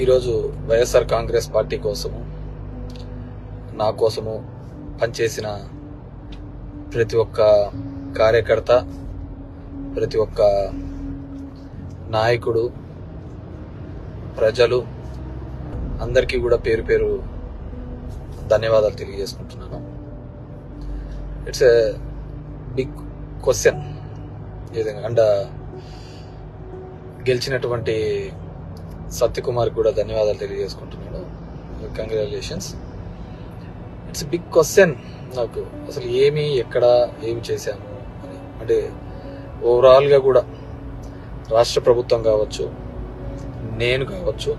ఈరోజు వైఎస్ఆర్ కాంగ్రెస్ పార్టీ కోసము, నా కోసము పనిచేసిన ప్రతి ఒక్క కార్యకర్త, ప్రతి ఒక్క నాయకుడు, ప్రజలు అందరికీ కూడా పేరు పేరు ధన్యవాదాలు తెలియజేసుకుంటున్నాను. It's a big question. And గెలిచినటువంటి సత్యకుమార్ కూడా ధన్యవాదాలు తెలియజేసుకుంటున్నాను. కంగ్రాచులేషన్స్. ఇట్స్ బిగ్ క్వశ్చన్ నాకు, అసలు ఎక్కడ ఏమి చేశాము అని. అంటే ఓవరాల్గా కూడా రాష్ట్ర ప్రభుత్వం కావచ్చు, నేను కావచ్చు,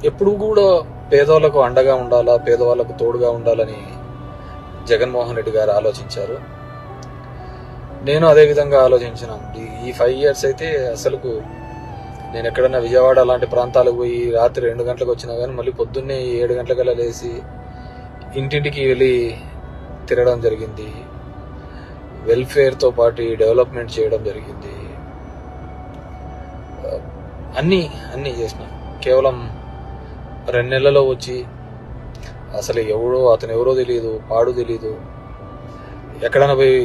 ఎప్పుడు కూడా పేదవాళ్ళకు అండగా ఉండాలా, పేదవాళ్ళకు తోడుగా ఉండాలని జగన్మోహన్ రెడ్డి గారు ఆలోచించారు. నేను అదే విధంగా ఆలోచించినాను. ఈ 5 years అయితే అసలుకు నేను ఎక్కడన్నా విజయవాడ అలాంటి ప్రాంతాలకు పోయి రాత్రి 2 గంటలకు వచ్చినా కానీ మళ్ళీ పొద్దున్నే 7 గంటలకల్లా లేచి ఇంటింటికి వెళ్ళి తిరగడం జరిగింది. వెల్ఫేర్తో పాటు డెవలప్మెంట్ చేయడం జరిగింది. అన్నీ చేసిన. కేవలం 2 నెలల్లో వచ్చి అసలు అతను ఎవరో తెలియదు, పాడు తెలియదు. ఎక్కడైనా పోయి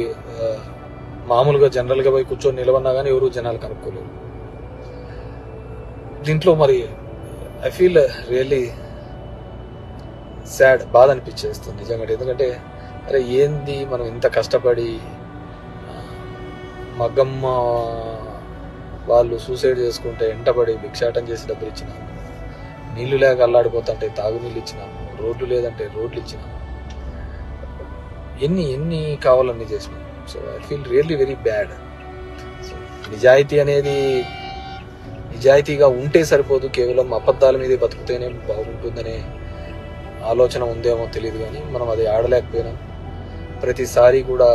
మామూలుగా జనరల్గా పోయి కూర్చొని నిలవన్నా కానీ ఎవరు జనాలు కనుక్కోలేరు. దీంట్లో మరి ఐ ఫీల్ రియల్లీ సాడ్, బాధ అనిపించేస్తుంది నిజంగా. ఎందుకంటే అరే ఏంది మనం ఇంత కష్టపడి, మగ్గమ్మ వాళ్ళు సూసైడ్ చేసుకుంటే ఎంటపడి భిక్షాటం చేసి డబ్బులు ఇచ్చినాము, నీళ్లు లేక అల్లాడిపోతుంటే తాగునీళ్ళు ఇచ్చినాము, రోడ్లు లేదంటే రోడ్లు ఇచ్చినాము, ఎన్ని కావాలన్నీ చేసినాము. So I feel really very bad. So నిజాయితీగా ఉంటే సరిపోదు, కేవలం అబద్ధాల మీదే బతుకుతేనే బాగుంటుందనే ఆలోచన ఉందేమో తెలియదు. కానీ మనం అది ఆడలేకపోయినాం. ప్రతిసారి కూడా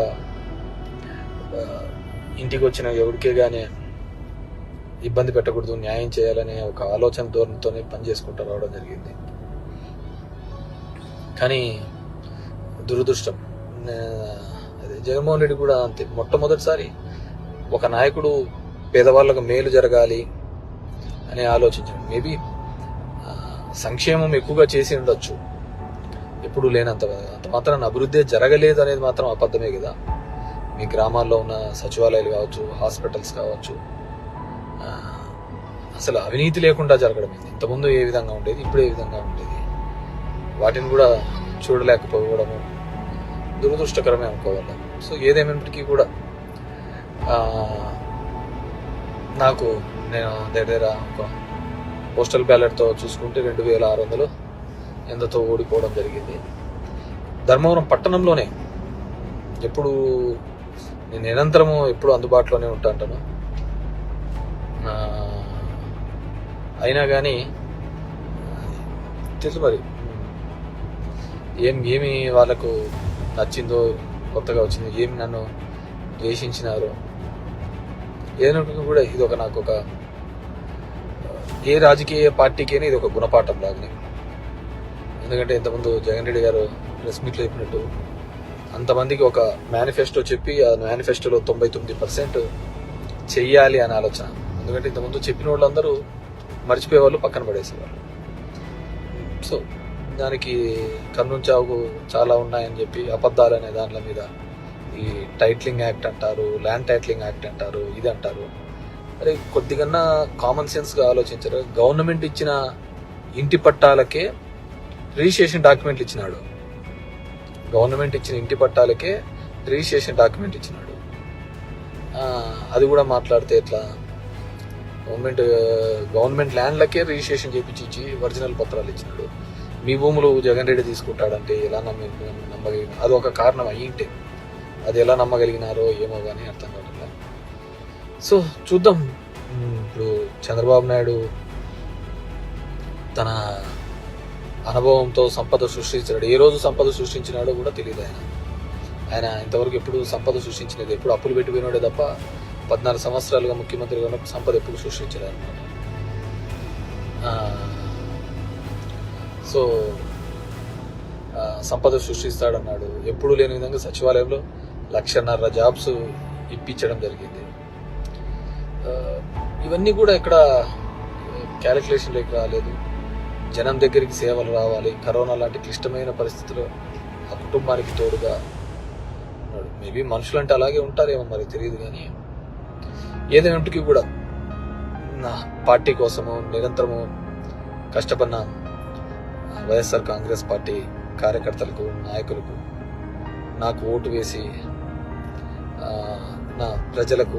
ఇంటికి వచ్చిన ఎవరికే కానీ ఇబ్బంది పెట్టకూడదు, న్యాయం చేయాలనే ఒక ఆలోచన ధోరణితోనే పని చేసుకుంటూ రావడం జరిగింది. కానీ దురదృష్టం, అదే జగన్మోహన్ రెడ్డి కూడా అంతే. మొట్టమొదటిసారి ఒక నాయకుడు పేదవాళ్ళకు మేలు జరగాలి అని ఆలోచించాడు. మేబీ సంక్షేమం ఎక్కువగా చేసి ఉండొచ్చు, ఎప్పుడు లేనంత మాత్రాన అభివృద్ధి జరగలేదు అనేది మాత్రం అబద్ధమే కదా. మీ గ్రామాల్లో ఉన్న సచివాలయాలు కావచ్చు, హాస్పిటల్స్ కావచ్చు, అసలు అవినీతి లేకుండా జరగడం. ఇంతకుముందు ఏ విధంగా ఉండేది, ఇప్పుడు ఏ విధంగా ఉండేది, వాటిని కూడా చూడలేకపోవడము దురదృష్టకరమే అనుకోవాలి. సో ఏదేమైనప్పటికీ కూడా నేను దగ్గర ఒక పోస్టల్ బ్యాలెట్తో చూసుకుంటే 2600 ఎంతతో ఓడిపోవడం జరిగింది. ధర్మవరం పట్టణంలోనే ఎప్పుడు నేను నిరంతరము ఎప్పుడు అందుబాటులోనే ఉంటాను. అయినా కానీ తెలుసు మరి ఏమి వాళ్ళకు నచ్చిందో, కొత్తగా వచ్చిందో, ఏమి నన్ను ద్వేషించినారో ఏదైనా కూడా ఇది నాకు ఒక ఏ రాజకీయ పార్టీకైనా ఇది ఒక గుణపాఠం లాగానే. ఎందుకంటే ఇంతకుముందు జగన్ రెడ్డి గారు ప్రెస్ మీట్లో చెప్పినట్టు అంతమందికి ఒక మేనిఫెస్టో చెప్పి ఆ మేనిఫెస్టోలో 99% చెయ్యాలి అని ఆలోచన. ఎందుకంటే ఇంతకుముందు చెప్పిన వాళ్ళందరూ మర్చిపోయేవాళ్ళు, పక్కన పడేసేవాళ్ళు. సో దానికి కన్నుంచావు చాలా ఉన్నాయని చెప్పి అబద్ధాలు అనే దాంట్ల మీద ఈ టైటిలింగ్ యాక్ట్ అంటారు, ల్యాండ్ టైటిలింగ్ యాక్ట్ అంటారు, ఇది అంటారు. అరే కొద్దిగా కామన్ సెన్స్గా ఆలోచించారు. గవర్నమెంట్ ఇచ్చిన ఇంటి పట్టాలకే రిజిస్ట్రేషన్ డాక్యుమెంట్లు ఇచ్చినాడు. గవర్నమెంట్ ఇచ్చిన ఇంటి పట్టాలకే రిజిస్ట్రేషన్ డాక్యుమెంట్ ఇచ్చినాడు. అది కూడా మాట్లాడితే ఎట్లా? గవర్నమెంట్ ల్యాండ్లకే రిజిస్ట్రేషన్ చేయించి ఒరిజినల్ పత్రాలు ఇచ్చినాడు. మీ భూములు జగన్ రెడ్డి తీసుకుంటాడంటే ఎలా నమ్మగలిగిన? అది ఒక కారణం అయ్యింటే అది ఎలా నమ్మగలిగినారో ఏమో కానీ అర్థం కావట్లేదు. సో చూద్దాం. ఇప్పుడు చంద్రబాబు నాయుడు తన అనుభవంతో సంపద సృష్టించాడు. ఏ రోజు సంపద సృష్టించినాడో కూడా తెలియదు. ఆయన ఇంతవరకు ఎప్పుడు సంపద సృష్టించినది, ఎప్పుడు అప్పులు పెట్టిపోయినాడే తప్ప 14 సంవత్సరాలుగా ముఖ్యమంత్రిగా ఉన్నప్పుడు సంపద ఎప్పుడు సృష్టించలేదు అనమాట. సో సంపద సృష్టిస్తాడన్నాడు. ఎప్పుడు లేని విధంగా సచివాలయంలో 1,50,000 జాబ్స్ ఇప్పించడం జరిగింది. ఇవన్నీ కూడా ఇక్కడ క్యాలిక్యులేషన్లోకి రాలేదు. జనం దగ్గరికి సేవలు రావాలి. కరోనా లాంటి క్లిష్టమైన పరిస్థితుల్లో ఆ కుటుంబానికి తోడుగా ఉన్నాడు. మేబీ మనుషులు అంటే అలాగే ఉంటారేమో మరి తెలియదు, కానీ ఏదైనప్పటికీ కూడా నా పార్టీ కోసము నిరంతరము కష్టపడిన వైఎస్ఆర్ కాంగ్రెస్ పార్టీ కార్యకర్తలకు, నాయకులకు, నాకు ఓటు వేసి నా ప్రజలకు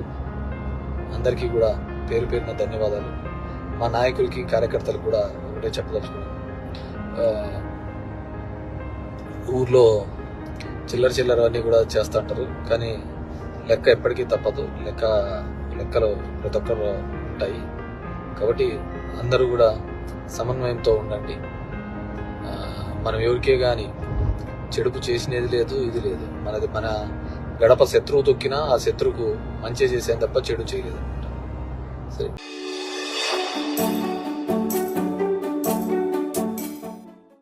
అందరికీ కూడా పేరు పేరున ధన్యవాదాలు. మా నాయకులకి, కార్యకర్తలకు కూడా ఒకటే చెప్పదలుచుకున్నాను. ఊర్లో చిల్లర అన్నీ కూడా చేస్తూ ఉంటారు, కానీ లెక్క ఎప్పటికీ తప్పదు. లెక్కలు ప్రతి ఒక్కరు ఉంటాయి. కాబట్టి అందరూ కూడా సమన్వయంతో ఉండండి. మనం ఎవరికే కానీ చెడుపు చేసినది లేదు, ఇది లేదు. మన గడప శత్రువు తొక్కినా ఆ శత్రువుకు మంచి చేసేది తప్ప చెడు చేయలేదు అనమాట. సరే.